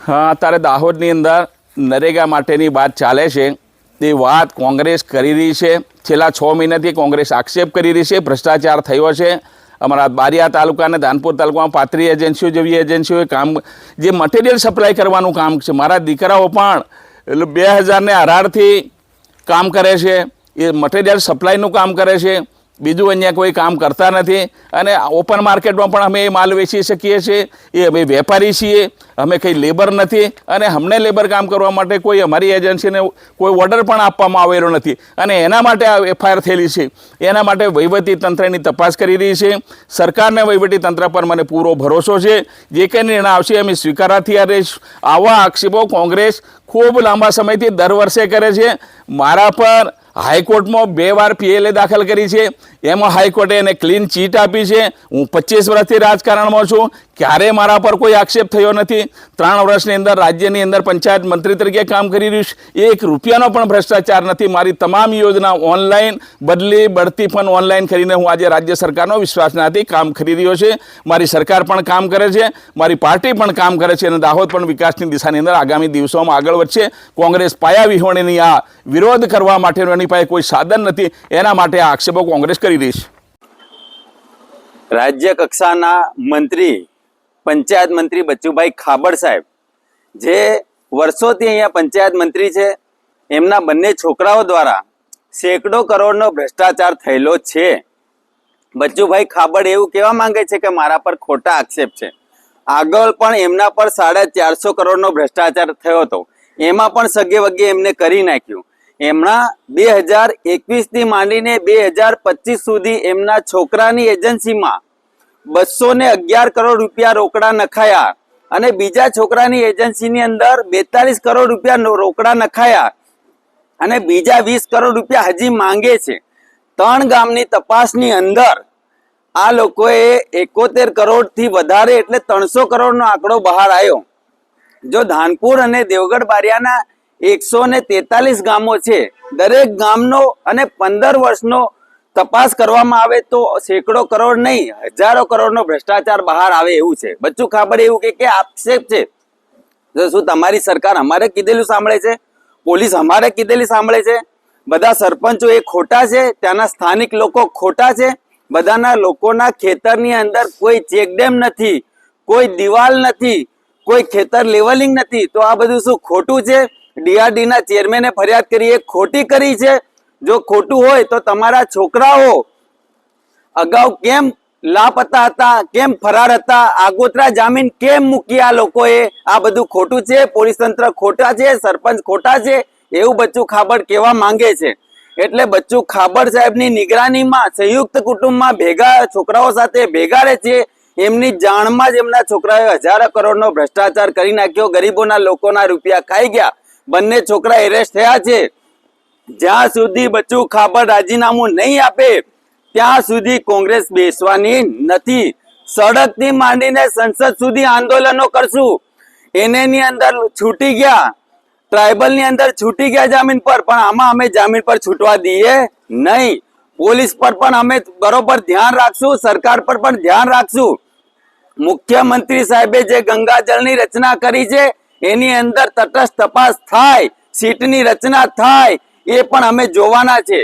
હા, અત્યારે દાહોદની અંદર નરેગા માટેની વાત ચાલે છે. એ વાત કોંગ્રેસ કરી રહી છે. છેલ્લા 6 મહિનાથી કોંગ્રેસ આક્ષેપ કરી રહી છે ભ્રષ્ટાચાર થયો છે. અમારા બારિયા તાલુકા અને ધાનપુર તાલુકામાં 35 એજન્સીઓ જેવી એજન્સીઓએ કામ, જે મટીરિયલ સપ્લાય કરવાનું કામ છે. મારા દીકરાઓ પણ એટલે 2018થી કામ કરે છે. એ મટીરિયલ સપ્લાયનું કામ કરે છે. બીજું અહીંયા કોઈ કામ કરતા નથી. અને ઓપન માર્કેટમાં પણ અમે એ માલ વેચી શકીએ છીએ. એ અમે વેપારી છીએ, અમે કંઈ લેબર નથી. અને અમને લેબર કામ કરવા માટે કોઈ અમારી એજન્સીને કોઈ ઓર્ડર પણ આપવામાં આવેલો નથી. અને એના માટે આ એફઆઈઆર થયેલી છે. એના માટે વહીવટી તંત્રની તપાસ કરી રહી છે. સરકારને વહીવટી તંત્ર પર મને પૂરો ભરોસો છે. જે કંઈ નિર્ણય આવશે અમે સ્વીકારવા તૈયાર રહીશું. આવા આક્ષેપો કોંગ્રેસ ખૂબ લાંબા સમયથી દર વર્ષે કરે છે. મારા પર હાઈકોર્ટમાં 2 વાર PLA દાખલ કરી છે. એમાં હાઈકોર્ટે એને ક્લીન ચીટ આપી છે. હું 25 વર્ષથી રાજકારણમાં છું, ક્યારે મારા પર કોઈ આક્ષેપ થયો નથી. 3 વર્ષની અંદર રાજ્યની અંદર પંચાયત મંત્રી તરીકે કામ કરી રહ્યું છે. 1 રૂપિયાનો પણ ભ્રષ્ટાચાર નથી. મારી તમામ યોજના ઓનલાઈન, બદલી બઢતી પણ ઓનલાઈન કરીને હું આજે રાજ્ય સરકારનો વિશ્વાસનાથી કામ કરી રહ્યો છે. મારી સરકાર પણ કામ કરે છે, મારી પાર્ટી પણ કામ કરે છે. અને દાહોદ પણ વિકાસની દિશાની અંદર આગામી દિવસોમાં આગળ વધશે. કોંગ્રેસ પાયા વિહોણીની આ વિરોધ કરવા માટેનો એની પાસે કોઈ સાધન નથી. એના માટે આ આક્ષેપો કોંગ્રેસ કરી રહી છે. રાજ્ય કક્ષાના મંત્રી, પંચાયત મંત્રી બચુભાઈ ખાબડ સાહેબ, જે વર્ષોથી અહીંયા પંચાયત મંત્રી છે, એમના બંને છોકરાઓ દ્વારા સેંકડો કરોડનો ભ્રષ્ટાચાર થયેલો છે. બચુભાઈ ખાબડ એવું કહેવા માંગે છે કે મારા પર ખોટા આક્ષેપ છે. આગળ પણ એમના પર 450 કરોડનો ભ્રષ્ટાચાર થયો હતો. એમાં પણ સગે વગે એમને કરી નાખ્યું. એમના 2021થી માંડીને 2025 સુધી એમના છોકરાની એજન્સીમાં 211 કરોડ રૂપિયા રોકડા નખાયા. અને બીજા છોકરાની એજન્સીની અંદર 42 કરોડ રૂપિયા રોકડા નખાયા. અને બીજા 20 કરોડ રૂપિયા હજી માંગે છે. 3 ગામની તપાસની અંદર આ લોકોએ 71 કરોડથી વધારે એટલે 300 કરોડનો આંકડો બહાર આવ્યો. જો ધાનપુર અને દેવગઢ બારિયાના 143 ગામો છે, દરેક ગામનો અને 15 વર્ષનો તપાસ કરવામાં આવે તો સેંકડો કરોડ નહીં, હજારો કરોડનો ભ્રષ્ટાચાર બહાર આવે એવું છે. બચ્ચુ ખાબડ એવું કે આક્ષેપ છે. શું તમારી સરકાર અમારે કીધેલું સાંભળે છે? પોલીસ અમારે કીધેલી સાંભળે છે? બધા સરપંચો એ ખોટા છે? ત્યાંના સ્થાનિક લોકો ખોટા છે? બધાના લોકોના ખેતરની અંદર કોઈ ચેકડેમ નથી, કોઈ દિવાલ નથી, કોઈ ખેતર લેવલિંગ નથી. તો આ બધું શું ખોટું છે? DRD ના ચેરમેને ફરિયાદ કરી, એ ખોટી કરી છે. જો ખોટું હોય તો તમારા છોકરાઓ અગાઉ કેમ લાપતા હતા, કેમ ફરાર હતા, આગોતરા જામીન કેમ મૂકી આ લોકોએ? આ બધું ખોટું છે. પોલીસ તંત્ર ખોટા છે, સરપંચ ખોટા છે, એવું બચ્ચુ ખાબડ કહેવા માંગે છે. એટલે બચ્ચુ ખાબડ સાહેબની નિગરાનીમાં સંયુક્ત કુટુંબમાં ભેગા છોકરાઓ સાથે ભેગા રહે છે. એમની જાણમાં જ એમના છોકરાએ હજારો કરોડનો ભ્રષ્ટાચાર કરી નાખ્યો. ગરીબોના લોકોના રૂપિયા ખાઈ ગયા. બંને છોકરા એરેસ્ટ થયા છે. જ્યાં સુધી બચ્ચુ ખાબડ રાજીનામું નહીં આપે ત્યાં સુધી કોંગ્રેસ બેસવાની નથી. સડકથી માંડીને સંસદ સુધી આંદોલનો કરશું. એની અંદર છૂટી ગયા, ટ્રાયબલની અંદર છૂટી ગયા જામીન પર, પણ આમાં અમે જામીન પર છૂટવા દઈએ નહીં. પોલીસ પર પણ અમે બરોબર ધ્યાન રાખશું, સરકાર પર પણ ધ્યાન રાખશું. મુખ્યમંત્રી સાહેબે જે ગંગાજળની રચના કરી છે એની અંદર તટસ્થ તપાસ થાય, સીટની રચના થાય, એ પણ અમે જોવાના છે.